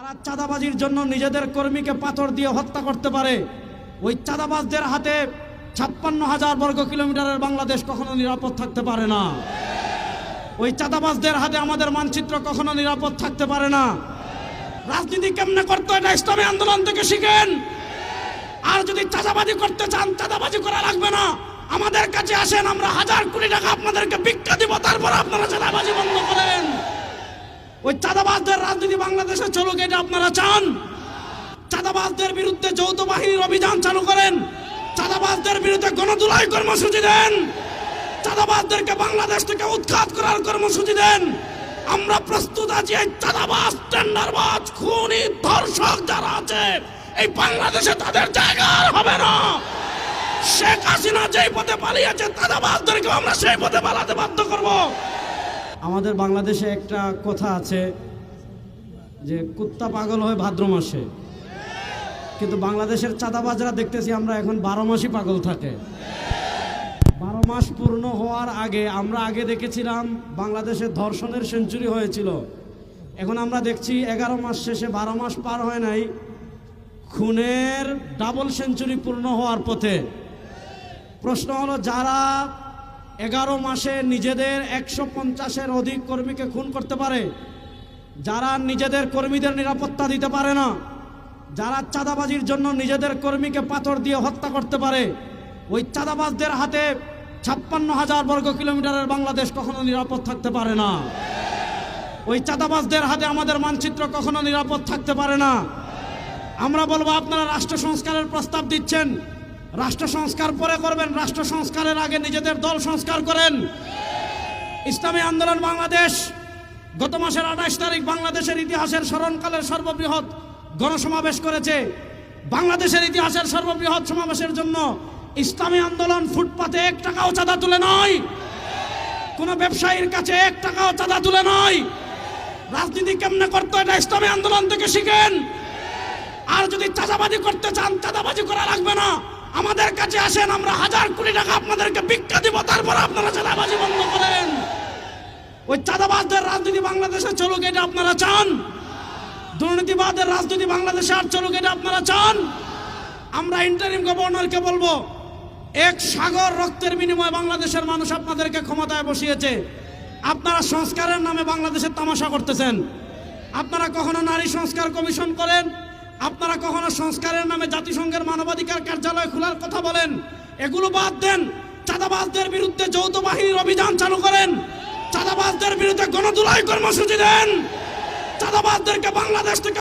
যারা চাঁদাবাজির জন্য নিজেদের কর্মীকে পাথর দিয়ে হত্যা করতে পারে, ওই চাঁদাবাজদের হাতে 56,000 বর্গ কিলোমিটারের বাংলাদেশ কখনো নিরাপদ থাকতে পারে না। ওই চাঁদাবাজদের হাতে আমাদের মানচিত্র কখনো নিরাপদ থাকতে পারে না। রাজনীতি কেমনে করতে হয় এটা ইসলামী আন্দোলন থেকে শিখেন। আর যদি চাঁদাবাজি করতে চান, চাঁদাবাজি করা লাগবে না, আমাদের কাছে আসেন, আমরা 1000 কোটি টাকা আপনাদেরকে ভিক্ষা দিব, তারপর আপনারা চাঁদাবাজি বন্ধ করেন। ওই চাঁদাবাজদের রাজনীতি বাংলাদেশে চলুক, এটা আপনারা চান? চাঁদাবাজদের বিরুদ্ধে যৌথ বাহিনীর অভিযান চালু করেন, চাঁদাবাজদের বিরুদ্ধে গণধুলাই কর্মসূচি দেন, চাঁদাবাজদেরকে বাংলাদেশ থেকে উৎখাত করার কর্মসূচি দেন। আমরা প্রস্তুত আছি এই চাঁদাবাজ, টেন্ডারবাজ, খুনি, ধর্ষক যারা আছে এই বাংলাদেশে তাদের জায়গা আর হবে না। শেখ হাসিনা যেই পথে পালিয়েছে, চাঁদাবাজদেরকে আমরা সেই পথে পালাতে বাধ্য করব। আমাদের বাংলাদেশে একটা কথা আছে যে কুত্তা পাগল হয় ভাদ্র মাসে, কিন্তু বাংলাদেশের চাঁদাবাজরা দেখতেছি আমরা এখন 12 মাসই পাগল থাকে। 12 মাস পূর্ণ হওয়ার আগে আমরা দেখেছিলাম বাংলাদেশে ধর্ষণের সেঞ্চুরি হয়েছিল, এখন আমরা দেখছি 11 মাস শেষে 12 মাস পার হয় নাই, খুনের ডাবল সেঞ্চুরি পূর্ণ হওয়ার পথে। প্রশ্ন হলো, যারা 11 মাসে নিজেদের 150-এর অধিক কর্মীকে খুন করতে পারে, যারা নিজেদের কর্মীদের নিরাপত্তা দিতে পারে না, যারা চাঁদাবাজির জন্য নিজেদের কর্মীকে পাথর দিয়ে হত্যা করতে পারে, ওই চাঁদাবাজদের হাতে 56,000 বর্গ কিলোমিটারের বাংলাদেশ কখনো নিরাপদ থাকতে পারে না। ওই চাঁদাবাজদের হাতে আমাদের মানচিত্র কখনো নিরাপদ থাকতে পারে না। আমরা বলবো, আপনারা রাষ্ট্র সংস্কারের প্রস্তাব দিচ্ছেন, রাষ্ট্র সংস্কার পরে করবেন, রাষ্ট্র সংস্কারের আগে নিজেদের দল সংস্কার করেন। ইসলামী আন্দোলন বাংলাদেশ গত মাসের 28 তারিখ বাংলাদেশের ইতিহাসের স্মরণকালের সর্ববৃহৎ গণসমাবেশ করেছে। বাংলাদেশের ইতিহাসের সর্ববৃহৎ সমাবেশের জন্য ইসলামী আন্দোলন ফুটপাতে 1 টাকাও চাঁদা তুলে নয়, কোন ব্যবসায়ীর কাছে 1 টাকাও চাঁদা তুলে নয়। রাজনীতি কেমনে করতে হয় এটা ইসলামী আন্দোলন থেকে শিখেন। আর যদি চাঁদাবাজি করতে চান, চাঁদাবাজি করা লাগবে না, আমাদের কাছে আসেন, আমরা 1000 কোটি টাকা আপনাদেরকে ভিক্ষা দিব, তারপর আপনারা চাঁদাবাজি বন্ধ করেন। ওই চাঁদাবাজদের রাজনীতি বাংলাদেশে চলুক, এটা আপনারা চান? দুর্নীতিবাদের রাজনীতি বাংলাদেশে আর চলুক, এটা আপনারা চান? আমরা ইন্টারিম গভর্নরকে বলবো, 1 সাগর রক্তের বিনিময়ে বাংলাদেশের মানুষ আপনাদেরকে ক্ষমতায় বসিয়েছে, আপনারা সংস্কারের নামে বাংলাদেশের তামাশা করতেছেন। আপনারা কখনো নারী সংস্কার কমিশন করেন, আপনারা কখনো সংস্কারের নামে জাতিসংঘের মানবাধিকার কার্যালয় খোলার কথা বলেন, এগুলো বাদ দেন। চাঁদাবাজদের বিরুদ্ধে যৌথ বাহিনীর অভিযান চালু করেন, চাঁদাবাজদের বিরুদ্ধে গণধুলাই কর্মসূচি দেন, চাঁদাবাজদেরকে বাংলাদেশ থেকে